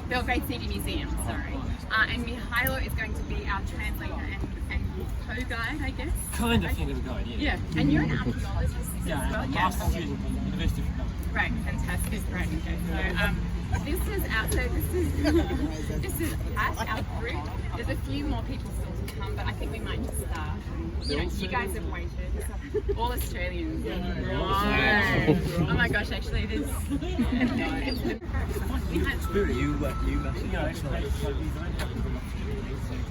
Belgrade City Museum, sorry. And Mihailo is going to be our translator and co-guide, I guess. Kind of thing of a guide, yeah. Yeah, and you're an archaeologist as well. I'm a master student at the University of Belgrade. Right, fantastic. Right, okay. So this is this is us, our group. There's a few more people still to come, but I think we might just start. You guys have waited. All Australians. Right. Oh my gosh, actually it is.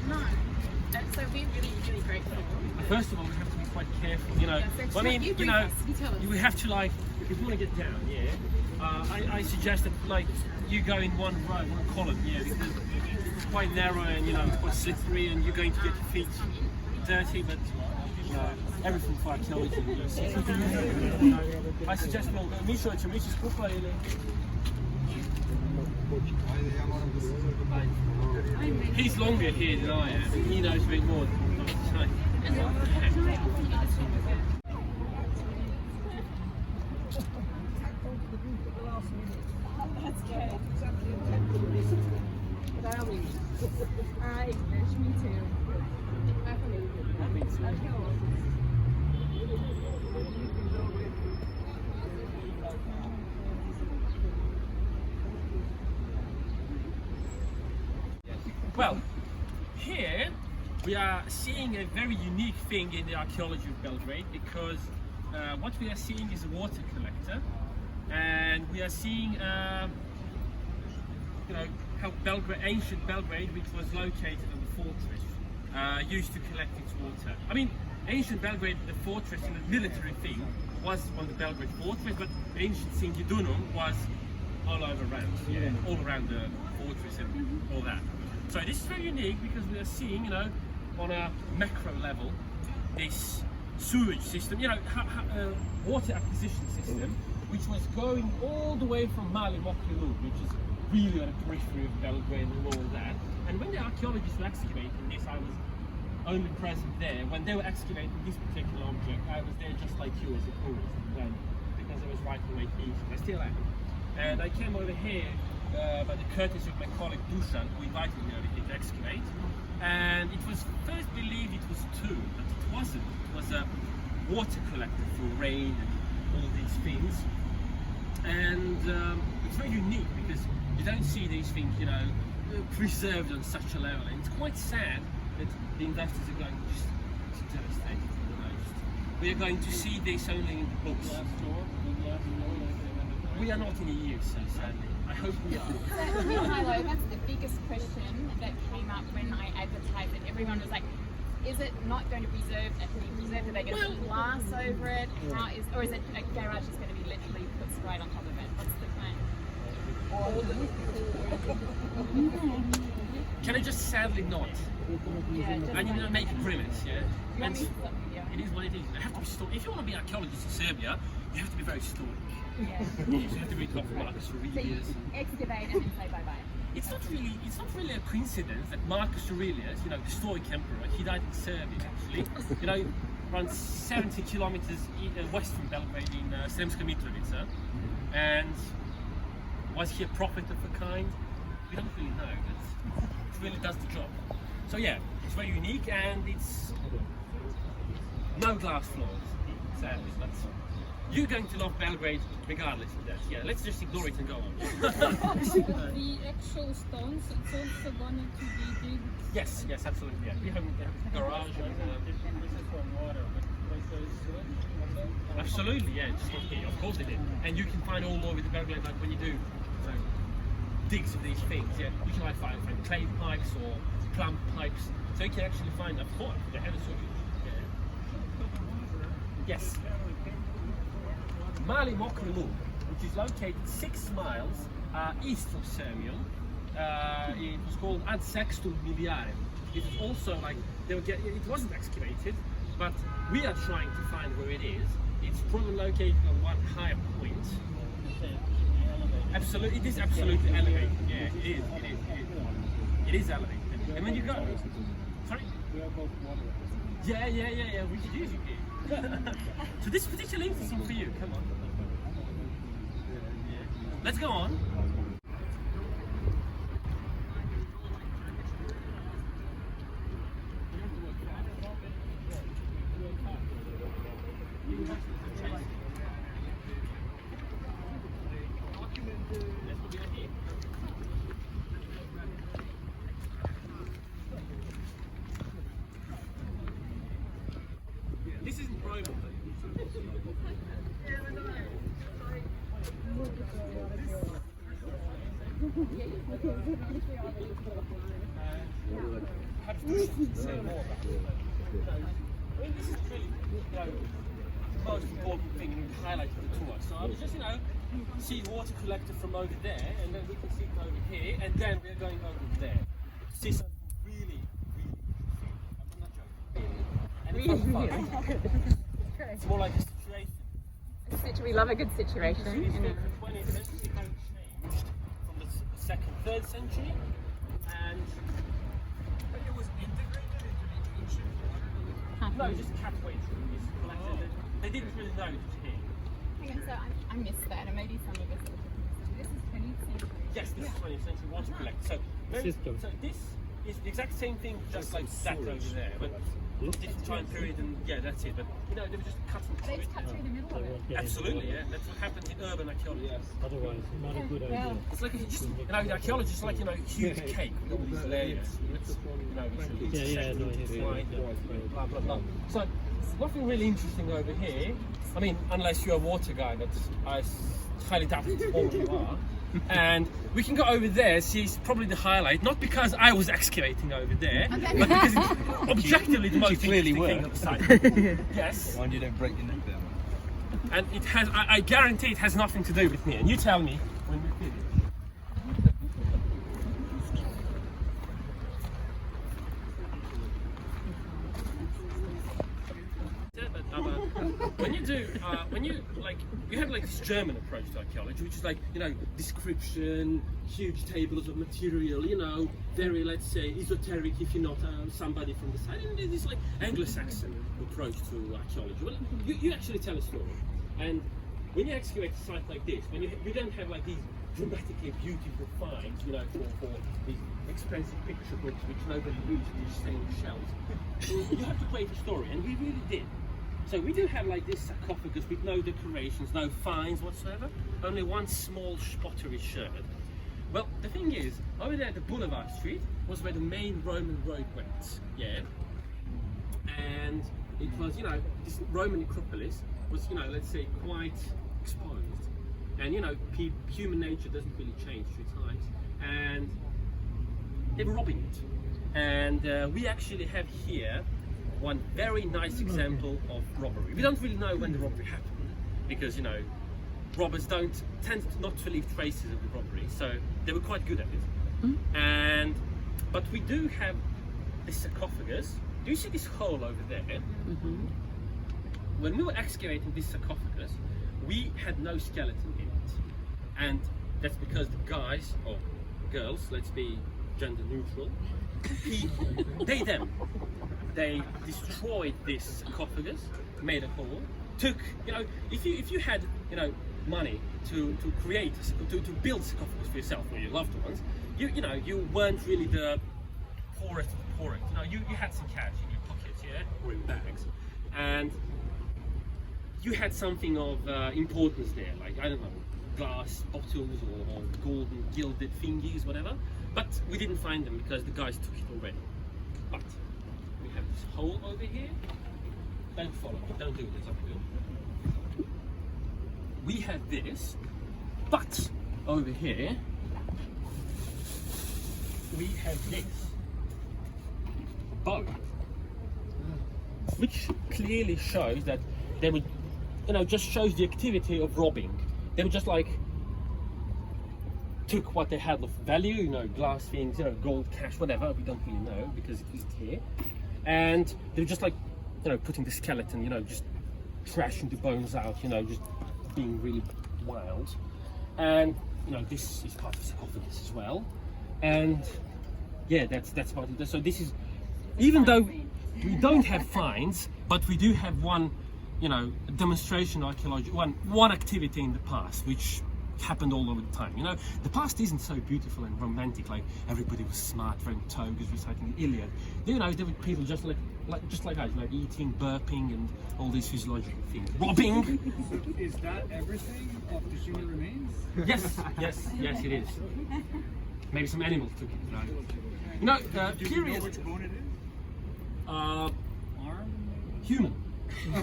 No. So we're really grateful. First of all, we have to be quite careful, you know. So I mean, you have to like, if you want to get down, yeah. I suggest that like you go in one row, one column, yeah, because it's quite narrow and it's quite slippery, and you're going to get your feet dirty, but everything for archaeology. I suggest he's longer here than I am. He knows a bit more. That's good. Me too. Well, here we are seeing a very unique thing in the archaeology of Belgrade, because what we are seeing is a water collector, and we are seeing how ancient Belgrade, which was located on the fortress, used to collect its water. I mean, ancient Belgrade, the fortress and the military thing, was on the Belgrade fortress, but ancient Singidunum was all over around, all around the fortress and all that. So this is very unique because we are seeing, on a macro level, this sewage system, water acquisition system, which was going all the way from Mali Mokrilu, which is really on the periphery of Belgrade and all that. And when the archaeologists were excavating this, I was only present there. When they were excavating this particular object, I was there just like you as a tourist, because I was writing my thesis. I still am. And I came over here by the courtesy of my colleague Dusan, who invited me over here to excavate. And it was first believed it was two, but it wasn't. It was a water collector for rain and all these things. And it's very unique because you don't see these things, preserved on such a level. And it's quite sad that the investors are going to devastate it. We are going to see this only in the books. We are not in a year, so sadly. I hope we are. Mihailo, that's the biggest question that came up when I advertised it. Everyone was like, is it not going to be preserved? Are they going to glass over it? Or is it a garage that's going to be literally put straight on top of it? What's the plan? Can I just sadly not? And make a grimace, And it is what it is. They have to be stoic. If you want to be an archaeologist in Serbia, you have to be very stoic. You have to read Marcus Aurelius. So excavate and then say bye-bye. It's not really a coincidence that Marcus Aurelius, the Stoic emperor, he died in Serbia actually. Around 70 kilometers west from Belgrade in Sremska Mitrovica. And was he a prophet of a kind? We don't really know, but it really does the job. So yeah, it's very unique, and it's no glass floors, sadly. But you're going to love Belgrade regardless of that. Yeah, let's just ignore it and go on. The actual stones, it's also going to be big. Yes, absolutely. Yeah. We have a garage. Absolutely, yeah. Just not here. Of course they did. And you can find all over the Belgrade, like when you do digs of these things. Yeah, you can find clay pipes or plumb pipes. So you can actually find a pot. They have a sewage. Yes. Mali Mokrilu, which is located 6 miles east of Sirmium. It was called Ad Sextum Miliare. It was also it wasn't excavated, but we are trying to find where it is. It's probably located on one higher point. Absolutely, it is absolutely elevated. Yeah, it is. It is elevated. And when you go, sorry. Yeah. We could use it. So this is particularly interesting for you. Come on. Let's go on. Perhaps do something to say more about it. I mean, this is really, the most important thing in the highlight of the tour. So I was just, see water collector from over there, and then we can see it over here, and then we're going over there to see something really, really interesting. I'm not joking. Really? And it's more like a situation. We love a good situation. So this thing from 20th century how it changed from the second, 3rd century, and But it was integrated into the ancient water. no, just cat waste from this collected. They didn't really know it was here. Hang on, so I missed that, and maybe some of us are looking. This is 20th century. Yes, this is 20th century water collector. So this is the exact same thing, just like that over there, but different time period, and yeah, that's it. But they were just cutting They through just it. cut through the middle of it. Absolutely, yeah. That's what happens in urban archaeology. Otherwise, not a good idea. It's like archaeology is like huge cake with all these layers. It's, blah blah blah. So nothing really interesting over here. I mean, unless you're a water guy, but I highly doubt it. All you are. And we can go over there, see it's probably the highlight, not because I was excavating over there, but because it's objectively the most interesting thing on the site. Yes. Mind you don't break your neck there. And it has, I guarantee it has nothing to do with me, and you tell me when we finish. When you you have like this German approach to archaeology, which is like, description, huge tables of material, very, let's say, esoteric if you're not somebody from the side. And this like Anglo-Saxon approach to archaeology. Well, you actually tell a story. And when you excavate a site like this, when you don't have like these dramatically beautiful finds, for these expensive picture books which nobody reads, these stained shells, you have to create a story, and we really did. So we do have like this sarcophagus with no decorations, no finds whatsoever, only one small pottery sherd. Well, the thing is, over there at the Boulevard Street was where the main Roman road went, yeah? And it was, this Roman necropolis was, let's say, quite exposed. And, human nature doesn't really change through time. And they were robbing it. And we actually have here one very nice example of robbery. We don't really know when the robbery happened because, robbers don't tend not to leave traces of the robbery, so they were quite good at it. But we do have this sarcophagus. Do you see this hole over there? When we were excavating this sarcophagus, we had no skeleton in it, and that's because the guys or girls, let's be gender neutral, they destroyed this sarcophagus, made a hole, took, if you had, money to create, to build sarcophagus for yourself or your loved ones, you weren't really the poorest of the poorest. You had some cash in your pockets, yeah, or in bags, and you had something of importance there, like, I don't know, glass bottles or golden gilded thingies, whatever, but we didn't find them because the guys took it already. But we have this hole over here. Don't follow me, don't do this, up here. We have this, but over here we have this bow, which clearly shows that they would, just shows the activity of robbing. They were just like took what they had of value, glass things, gold, cash, whatever, we don't really know because it isn't here. And they were just like, putting the skeleton, just trashing the bones out, just being really wild. And, this is part of the sarcophagus as well. And yeah, that's about it. So this is, even though we don't have finds, but we do have one, demonstration archaeology, one activity in the past, which happened all over the time. The past isn't so beautiful and romantic, like everybody was smart, wearing togas, reciting the Iliad. There were people just like us, eating, burping, and all these physiological things. Robbing! Is that everything of the human remains? Yes, it is. Maybe some animals took it, right? Do you know which bone it is? Arm? Human. I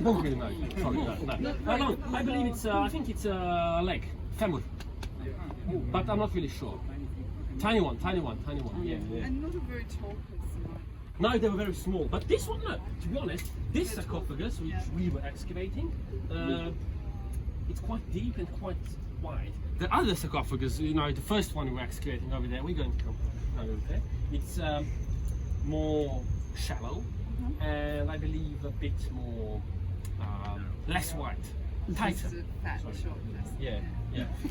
don't really know. Sorry, no. I believe it's, I think it's a leg, femur. but I'm not really sure. Tiny one. Yeah. And not a very tall person. No, they were very small. But this one, no. To be honest, this sarcophagus, which we were excavating, it's quite deep and quite wide. The other sarcophagus, the first one we were excavating over there, we're going to come over there. It's more shallow, and I believe a bit more less wide, tighter. Yeah.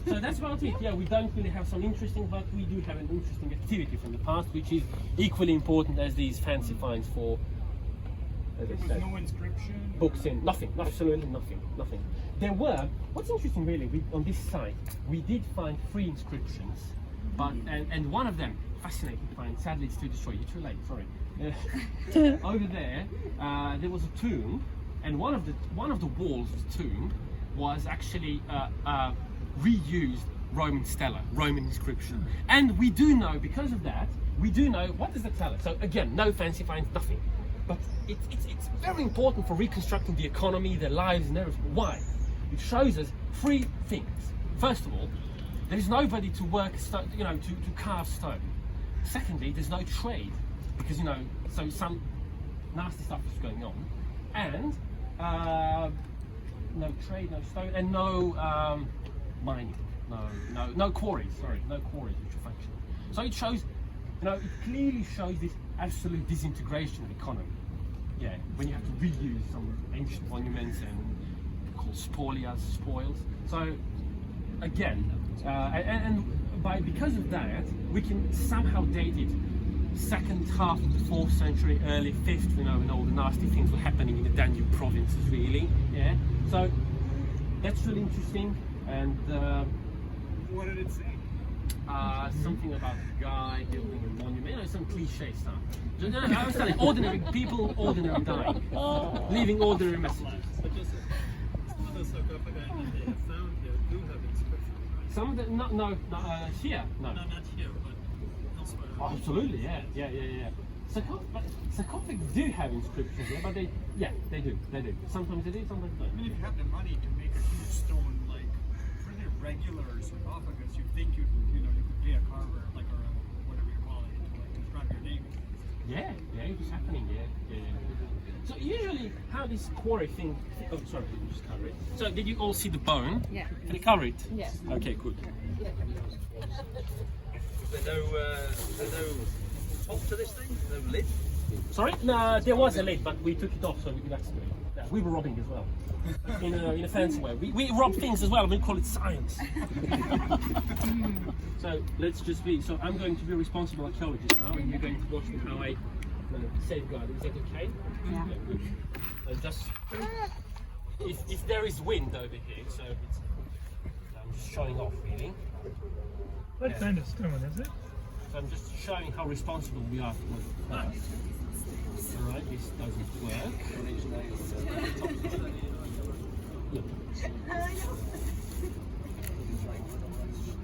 So that's about it. Yeah, we don't really have some interesting, but we do have an interesting activity from the past, which is equally important as these fancy finds for, as I said, No inscription. books in, nothing, absolutely nothing. There were, what's interesting really, on this site, we did find 3 inscriptions, but and one of them, fascinating find, sadly it's too destroyed, you're too late, sorry. Over there, there was a tomb, and one of the walls of the tomb was actually reused Roman stela, Roman inscription. And we do know, because of that, what does that tell us? So again, no fancy finds, nothing. But it's very important for reconstructing the economy, their lives and everything. Why? It shows us 3 things. First of all, there is nobody to work, to carve stone. Secondly, there's no trade, because so some nasty stuff is going on, and no trade, no stone, and no mining, no quarries. Sorry, no quarries which are functional. So it shows, it clearly shows this absolute disintegration of economy. Yeah, when you have to reuse some ancient monuments and called spoils. So again, because of that, we can somehow date it second half of the 4th century, early 5th, when all the nasty things were happening in the Danube provinces, really. Yeah. So that's really interesting. And What did it say? something about a guy building a monument, some cliche stuff. I was telling ordinary people, ordinary dying, leaving ordinary messages. But just some of the sarcophagi that they have found here do have inscriptions, right? Some of the no, here, no. No, not here, but elsewhere. Oh, absolutely, yeah. Sarcophags do have inscriptions here, but they do. Sometimes they do, sometimes they I mean, if you have the money to make a huge stone, like pretty regular sarcophagus, you think you could pay a carver, like, or whatever you call it, to like inscribe your name. Yeah, it was happening, yeah. So usually, how this quarry thing, oh sorry, let me just cover it. So did you all see the bone? Yeah. Can you cover it? Yeah. Okay, good. There's no top to this thing? No lid? Sorry? No, there was a lid, but we took it off so we could excavate. Yeah, we were robbing as well. In a fancy way. We rob things as well, we call it science. So let's just so I'm going to be a responsible archaeologist now, and you're going to watch me how I safeguard it. Is that okay? Yeah. Good. Just if there is wind over here, so I'm just showing off really. What kind of stone is it? So I'm just showing how responsible we are for that. Alright, this doesn't work. Look.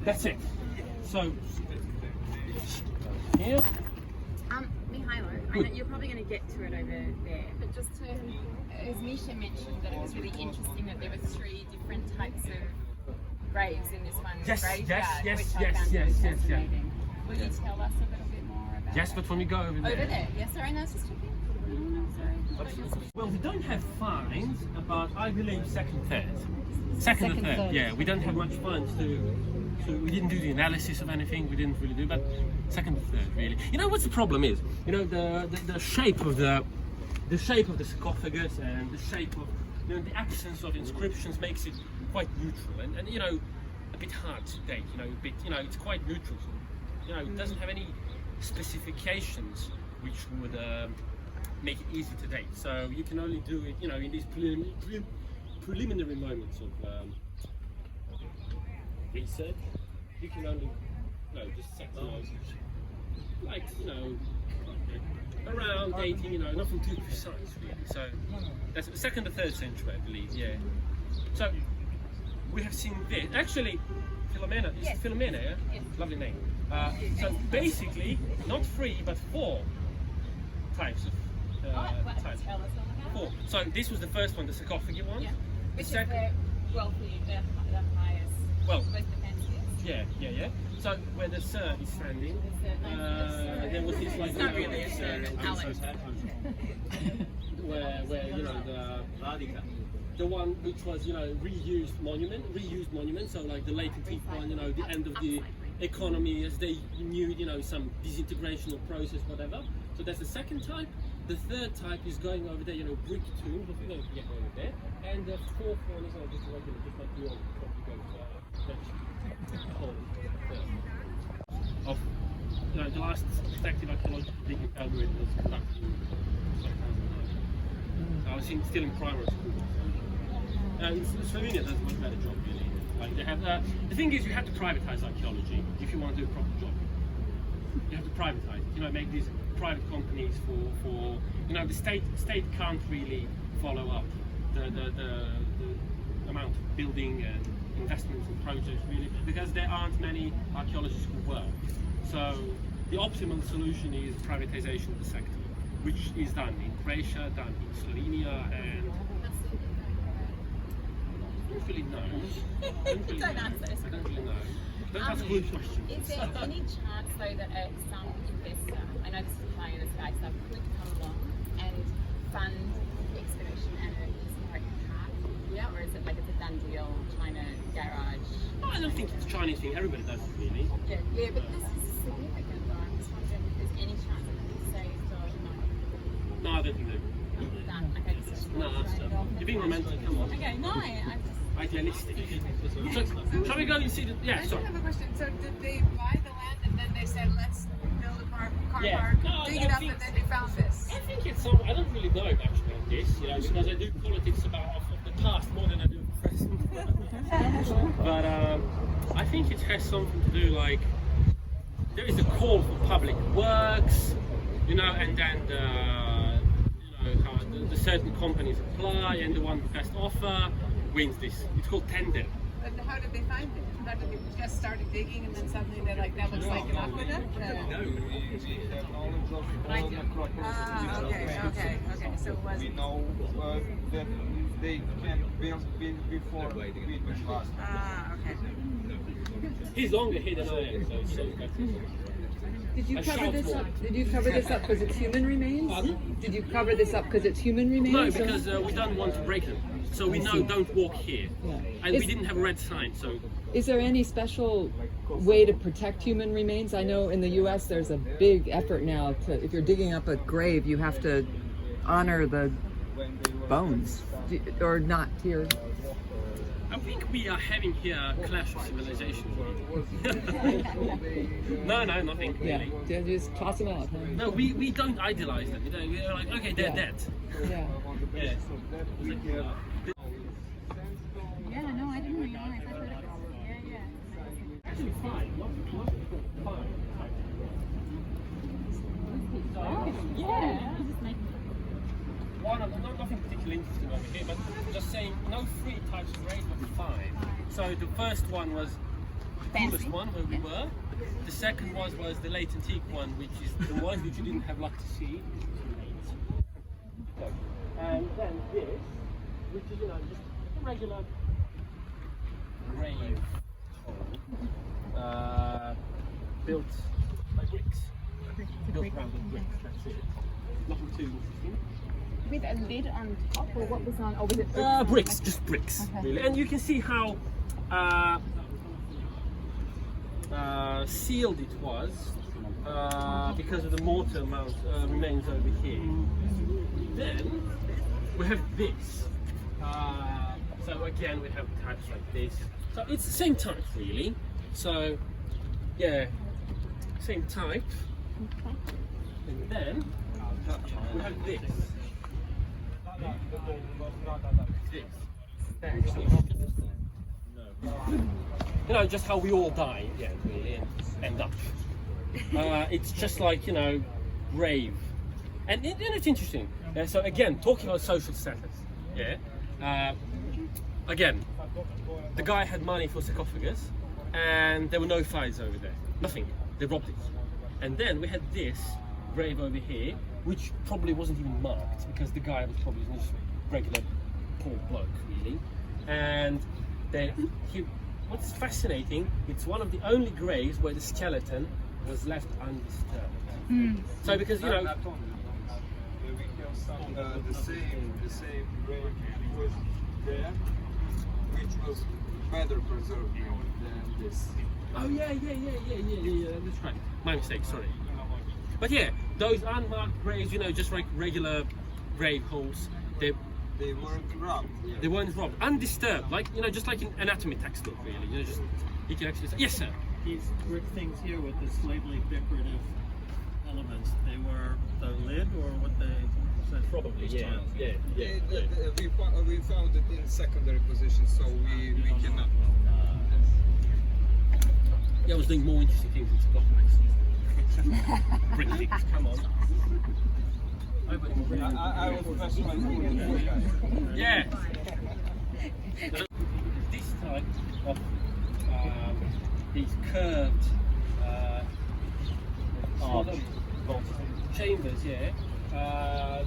That's it. So here. Mihailo, I know you're probably going to get to it over there, but just as Misha mentioned, that it was really interesting that there were 3 different types of graves in this one graveyard, which I found really fascinating. Will you tell us a little bit more about Yes, but when we go over there. Over there, yes, sorry, no, it's just checking. Well, we don't have finds, but I believe second, third. Second and third, yeah. We don't have much finds we didn't do the analysis of anything, we didn't really do, but second and third, really. You know what's the problem is? The shape of the sarcophagus and the shape of the absence of inscriptions makes it quite neutral and a bit hard to date. It's quite neutral. It doesn't have any specifications which would make it easy to date. So you can only do it, in these preliminary moments of research. You can only, just set around dating, nothing too precise really. So that's the 2nd or 3rd century, I believe. Yeah. So we have seen this. Actually, Philomena. Is it Philomena? Yeah. Yes. Lovely name. So basically, not 3 but 4 types of types. Tell us all about 4. So this was the first one, the sarcophagi one. Yeah. The Which is second. the wealthy, the highest, Well, most the fanciest. Yeah. So where the Sir is standing, there was this like. It's not really a Sir, Alex. where you know the one which was reused monument. So like the late antique one, the end of the economy as they knew, some disintegrational process, whatever. So that's the second type. The third type is going over there, brick tombs, if you don't get over there. And the fourth one is just regular, just like the old of the last detective archaeological dig in Belgrade was conducted in 2009. So I was still in primary school. Slovenia does a much better job, really. Like they have the thing is, you have to privatize archaeology if you want to do a proper job. You have to privatize it. Make these private companies for the state can't really follow up the amount of building and investments and projects really, because there aren't many archaeologists who work. So the optimal solution is privatization of the sector, which is done in Croatia, done in Slovenia, and I don't really know. Don't answer this. I don't really know. Don't ask good questions. Is there any chance though that some investor, I know this is playing in the sky stuff, could come along and fund the expedition and a historic part here, or is it like it's a done deal, China garage? I don't think it's a Chinese thing. Everybody does it, really. Yeah, but this is significant though. I'm just wondering if there's any chance that it could say so. No, I don't think so. Done. Okay, this is No, you're being romantic. Come on. okay. No, I just. Idealistic. So, shall we go and see the? Yeah, I just sorry. have a question. So did they buy the land and then they said, let's build a car Yeah. park, No, dig I it up, think- and then they found this? I think it's some. I don't really know much about this, because I do politics of the past more than I do of the present. But I think it has something to do like there is a call for public works, and then how the certain companies apply, and the one with best offer wins this. It's called tender. And how did they find it? How did they just started digging and then suddenly they're like, that looks like an aqueduct? No, we have knowledge of all the properties. Ah, okay. So it was. We know that they can build before we last. Ah, okay. He's longer here than I am, so Did you I cover shout this more. up? Did you cover this up because it's human remains? Pardon? Did you cover this up because it's human remains? No, or- because we don't want to break them. So we know don't walk here. Yeah. And we Is- didn't have a red sign, so Is there any special way to protect human remains? I know in the U.S. there's a big effort now to, if you're digging up a grave, you have to honor the bones, or not here. I think we are having here a clash of civilizations. No, nothing Yeah, really. just toss them out. Huh? No, we don't idolize them. We're like, okay, they're dead. Yeah. Yeah. Yeah, no, I didn't realize. I thought it was. Yeah. Actually, fine. Yeah. Nothing particularly interesting over here, but just saying, no 3 types of graves, but 5. So the first one was the coolest one where we were. The second was the late antique one, which is the one which you didn't have luck to see. And then this, which is just a regular grave hole, built by bricks. Built around with bricks. That's it. Nothing too interesting. With a lid on top, or what was on? Or was it Bricks, just bricks, really. And you can see how sealed it was because of the mortar amount remains over here. Then we have this. So again, we have types like this. So it's the same type, really. So yeah, same type. And then we have this. Just how we all die, really, and end up. It's just like, grave. And it's interesting. So again, talking about social status, again, the guy had money for sarcophagus, and there were no files over there. Nothing. They robbed it. And then we had this grave over here, which probably wasn't even marked because the guy was probably just regular poor bloke, really. And then he what's fascinating, it's one of the only graves where the skeleton was left undisturbed. So because, you know, Not only, we have some the same grave was there, which was better preserved than this. oh yeah, that's right. My mistake, sorry. But yeah, those unmarked graves, you know, just like regular grave holes, They weren't robbed. they weren't robbed, undisturbed, like, you know, just like an anatomy textbook, really. You know, just you can actually say, yes, sir. These brick things here with the slightly decorative elements, they were the lid or what they said? Probably, yeah. We found it in secondary position, so we cannot. Yeah, I was doing more interesting things in Scotland. Brick things, come on. I was specialized in Yeah. This type of these curved chambers, yeah,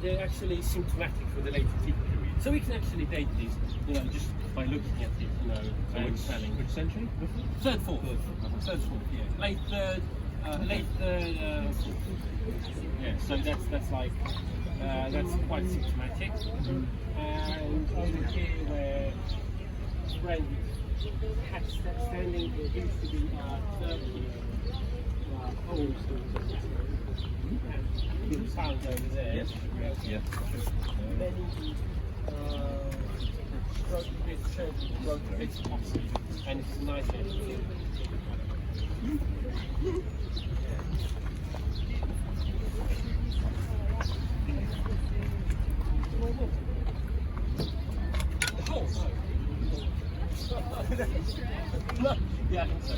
they're actually symptomatic for the late antique period. So we can actually date these, you know, just by looking at it, you know, and telling. Which century? Third, fourth, yeah. Late third, fourth. Yeah, so that's like that's quite symptomatic. And over here where Brent had standing, there used to be 30 holes found over there. Yes. Yeah. Many broken bits of oxygen, and it's nice. Oh, no. Yeah, I think so.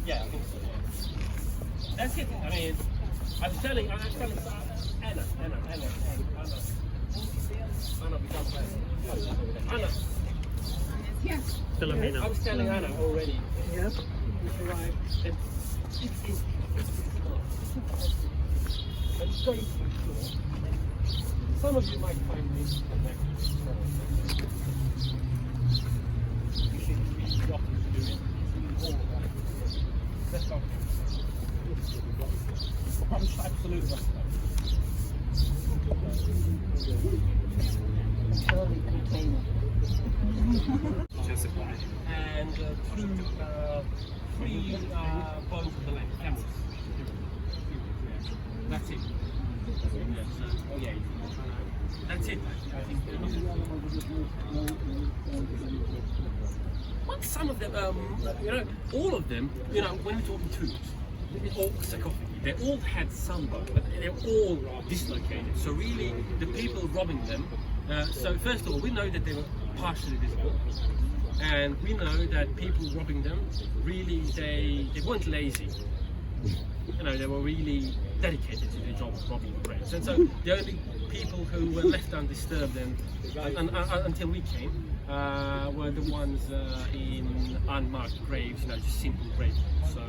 Yeah, I think so. Yeah. That's it. I mean, I was telling Anna, Filipino. I was telling Anna already. Yeah. We arrived at 16. It's going to be cool. Some of you might find this connected. You should be the opposite to do it. All of that. That's not absolutely right. And three bones of the leg, camels. That's it. Oh yeah. That's it. I think. But some of them, you know, all of them, you know, when we're talking tombs, all sarcophagi, they all had some bone, but they're all dislocated. So really, the people robbing them. So first of all, we know that they were partially visible, and we know that people robbing them really they weren't lazy. You know, they were really dedicated to their job of robbing graves. And so the only people who were left undisturbed until we came were the ones in unmarked graves, you know, just simple graves. So.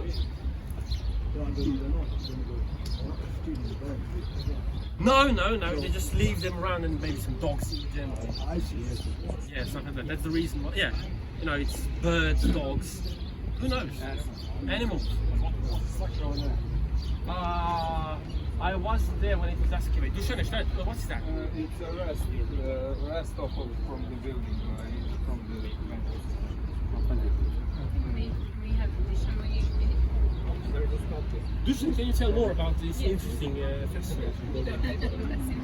No, they just leave them around and maybe some dogs eat them. Yeah, something like that. That's the reason why, yeah. You know, it's birds, dogs, who knows? Animals. I wasn't there when it was excavated. What's that? It's a rest of from the building, from the We have additional Can you tell more about this interesting festival?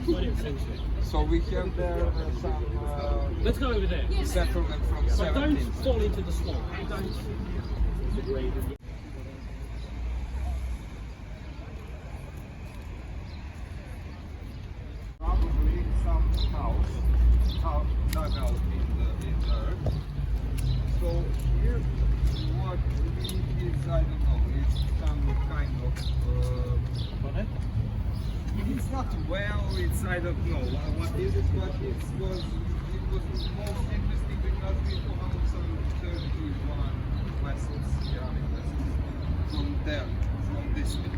20th century. So we have there some Let's go over there. settlement from But don't 17th. fall into the swamp. Don't. Probably some house dug out in the earth. So here, what it is, I don't know, it's some kind of. It's not well. It's I don't know what is it, but it was most interesting because we found some 31 vessels, ceramic vessels, from there, from this bit.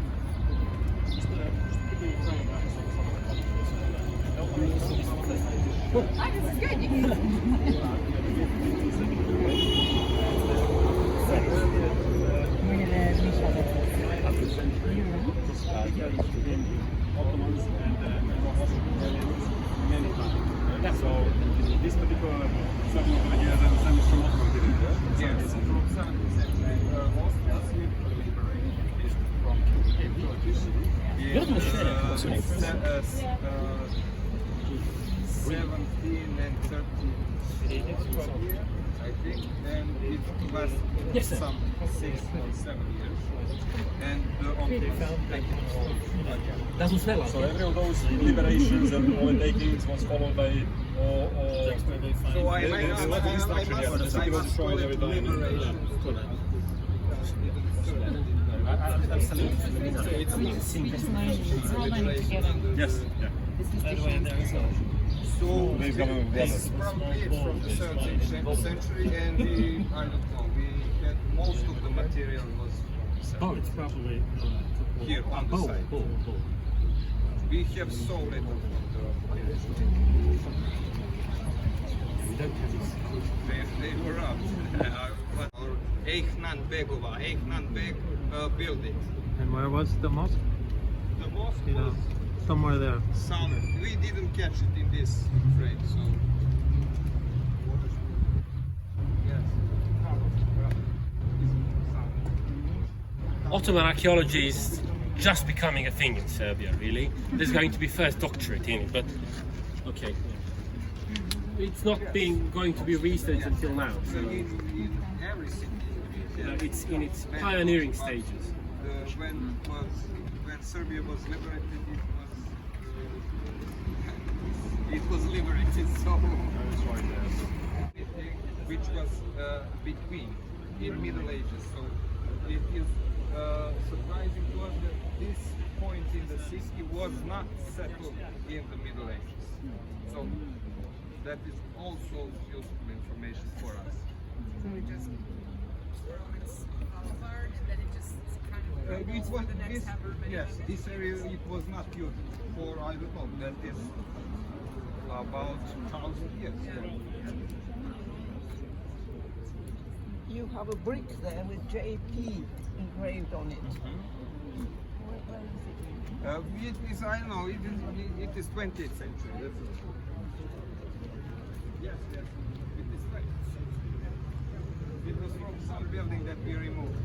Oh, this is good. 17 and 13 here, I think, and it lasts some 6 or 7 years. And So every of those liberations and overtakings was followed by so I must call it liberation. Yes. Yeah. So this probably from the 17th century, and I don't know, we had most of the material was from the 17th here on the site. We have so little from the they were up. Or Eichmann-Beg building. And where was the mosque? The mosque You know, was somewhere there. we didn't catch it in this frame, so yes. Ottoman archaeology is just becoming a thing in Serbia, really. There's going to be first doctorate in it, but okay. It's not going to be researched until now. So, In every city, it's in its pioneering stages. when Serbia was liberated, it was liberated. So which was between in Middle Ages. So it is surprising to us that this point in the city was not settled in the Middle Ages. So that is also useful information for us. So we just boulevard, and then it just kind of It was the next this, half urban. yes, this area it was not used for, I don't know, that is about 1,000 years. You have a brick there with JP engraved on it. It is, I don't know, it is 20th century. That's it. Yes, it is right. It was from some building that we removed.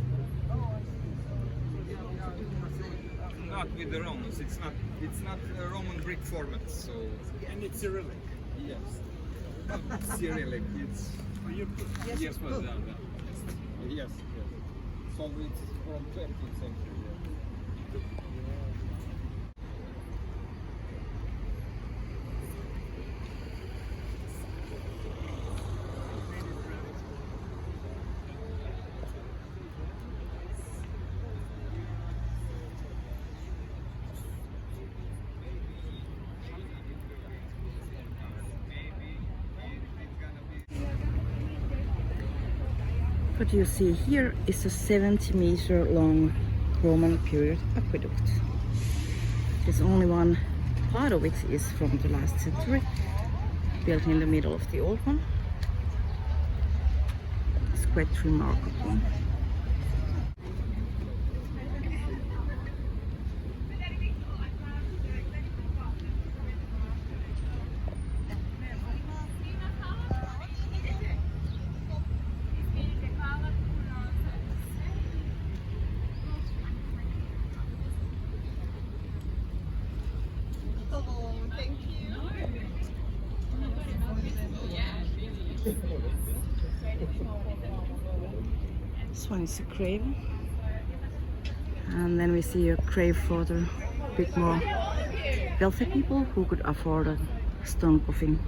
Not with the Romans. It's not a Roman brick format. So and it's Cyrillic. yes, not Cyrillic. It's yes, well done. Yes. So it's from 20th century. What you see here is a 70-meter long Roman period aqueduct. There's only one part of it is from the last century, built in the middle of the old one. It's quite remarkable. This one is a grave, and then we see a grave for the bit more wealthy people who could afford a stone coffin.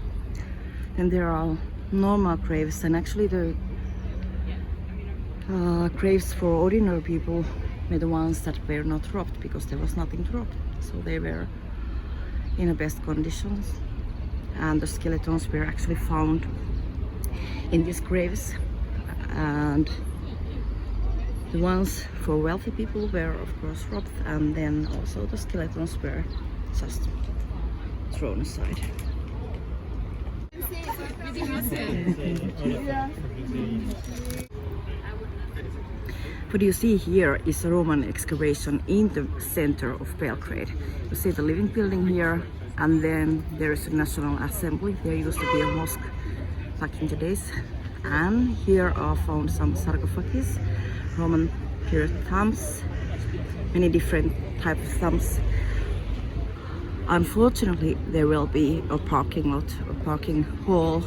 Then there are normal graves, and actually the graves for ordinary people were the ones that were not robbed because there was nothing to rob, so they were in the best conditions, and the skeletons were actually found in these graves, and the ones for wealthy people were of course robbed, and then also the skeletons were just thrown aside. What you see here is a Roman excavation in the center of Belgrade. You see the living building here, and then there is a National Assembly. There used to be a mosque back in the days. And here are found some sarcophagus, Roman period thumbs, many different types of thumbs. Unfortunately, there will be a parking lot, a parking hall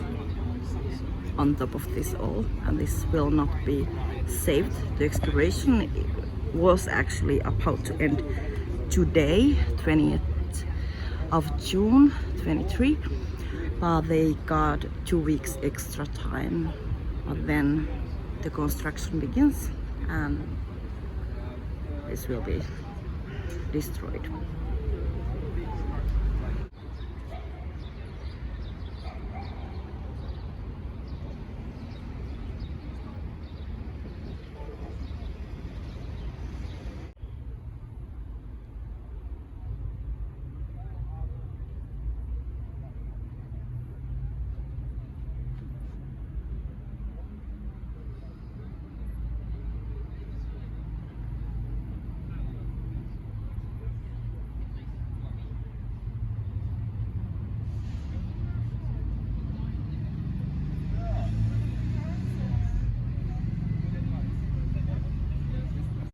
on top of this all, and this will not be saved. The excavation was actually about to end today, 20th of June 23, but they got 2 weeks extra time. But then the construction begins and this will be destroyed.